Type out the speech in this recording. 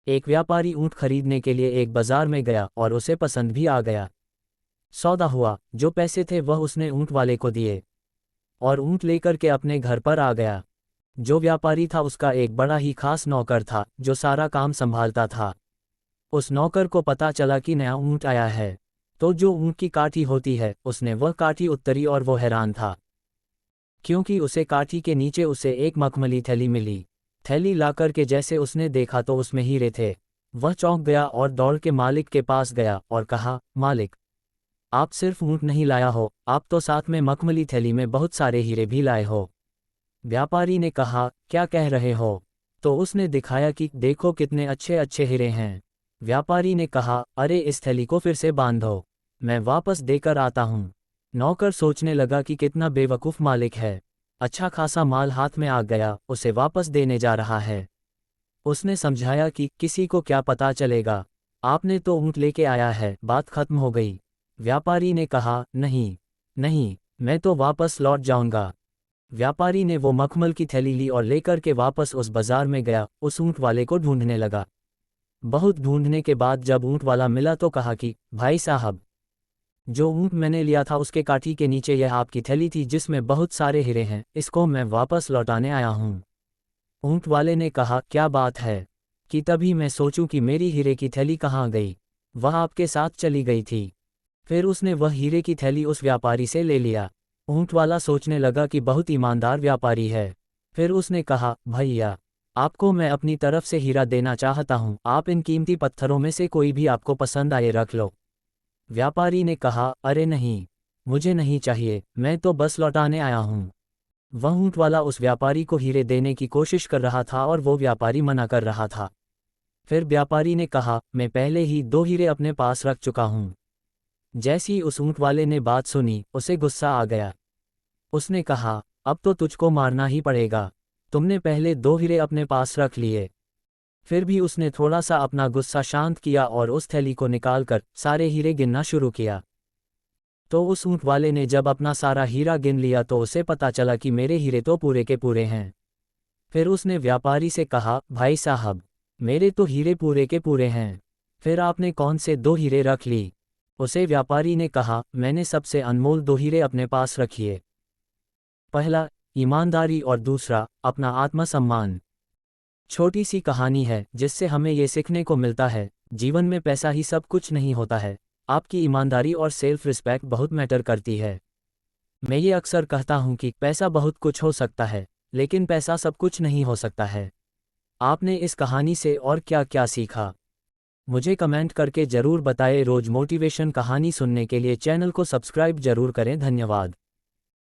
एक व्यापारी ऊँट खरीदने के लिए एक बाजार में गया और उसे पसंद भी आ गया। सौदा हुआ, जो पैसे थे वह उसने ऊँट वाले को दिए और ऊँट लेकर के अपने घर पर आ गया। जो व्यापारी था उसका एक बड़ा ही खास नौकर था जो सारा काम संभालता था। उस नौकर को पता चला कि नया ऊँट आया है, तो जो ऊँट की काठी होती है उसने वह काठी उतरी और वो हैरान था, क्योंकि उसे काठी के नीचे उसे एक मखमली थैली मिली। थैली लाकर के जैसे उसने देखा तो उसमें हीरे थे। वह चौंक गया और दौड़ के मालिक के पास गया और कहा, मालिक, आप सिर्फ ऊँट नहीं लाया हो, आप तो साथ में मखमली थैली में बहुत सारे हीरे भी लाए हो। व्यापारी ने कहा, क्या कह रहे हो? तो उसने दिखाया कि देखो कितने अच्छे अच्छे हीरे हैं। व्यापारी ने कहा, अरे इस थैली को फिर से बांधो, मैं वापस देकर आता हूँ। नौकर सोचने लगा कि कितना बेवकूफ़ मालिक है, अच्छा खासा माल हाथ में आ गया, उसे वापस देने जा रहा है। उसने समझाया कि किसी को क्या पता चलेगा, आपने तो ऊँट लेके आया है, बात खत्म हो गई। व्यापारी ने कहा, नहीं नहीं, मैं तो वापस लौट जाऊंगा। व्यापारी ने वो मखमल की थैली ली और लेकर के वापस उस बाजार में गया, उस ऊँट वाले को ढूंढने लगा। बहुत ढूंढने के बाद जब ऊँट वाला मिला तो कहा कि भाई साहब, जो ऊँट मैंने लिया था उसके काठी के नीचे यह आपकी थैली थी जिसमें बहुत सारे हीरे हैं, इसको मैं वापस लौटाने आया हूँ। ऊँट वाले ने कहा, क्या बात है, कि तभी मैं सोचूं कि मेरी हीरे की थैली कहाँ गई, वह आपके साथ चली गई थी। फिर उसने वह हीरे की थैली उस व्यापारी से ले लिया। ऊँट वाला सोचने लगा कि बहुत ईमानदार व्यापारी है। फिर उसने कहा, भैया, आपको मैं अपनी तरफ से हीरा देना चाहता हूँ, आप इन कीमती पत्थरों में से कोई भी आपको पसंद आए रख लो। व्यापारी ने कहा, अरे नहीं, मुझे नहीं चाहिए, मैं तो बस लौटाने आया हूँ। वह ऊँट वाला उस व्यापारी को हीरे देने की कोशिश कर रहा था और वो व्यापारी मना कर रहा था। फिर व्यापारी ने कहा, मैं पहले ही 2 हीरे अपने पास रख चुका हूँ। जैसी ही उस ऊँट वाले ने बात सुनी, उसे गुस्सा आ गया। उसने कहा, अब तो तुझको मारना ही पड़ेगा, तुमने पहले 2 हीरे अपने पास रख लिए। फिर भी उसने थोड़ा सा अपना गुस्सा शांत किया और उस थैली को निकालकर सारे हीरे गिनना शुरू किया। तो उस ऊँट वाले ने जब अपना सारा हीरा गिन लिया तो उसे पता चला कि मेरे हीरे तो पूरे के पूरे हैं। फिर उसने व्यापारी से कहा, भाई साहब, मेरे तो हीरे पूरे के पूरे हैं, फिर आपने कौन से 2 हीरे रख ली? उसे व्यापारी ने कहा, मैंने सबसे अनमोल 2 हीरे अपने पास रखिए। पहला, ईमानदारी और दूसरा, अपना आत्मसम्मान। छोटी सी कहानी है जिससे हमें ये सीखने को मिलता है, जीवन में पैसा ही सब कुछ नहीं होता है, आपकी ईमानदारी और सेल्फ रिस्पेक्ट बहुत मैटर करती है। मैं ये अक्सर कहता हूँ कि पैसा बहुत कुछ हो सकता है, लेकिन पैसा सब कुछ नहीं हो सकता है। आपने इस कहानी से और क्या क्या सीखा, मुझे कमेंट करके ज़रूर बताएं। रोज़ मोटिवेशन कहानी सुनने के लिए चैनल को सब्सक्राइब जरूर करें। धन्यवाद।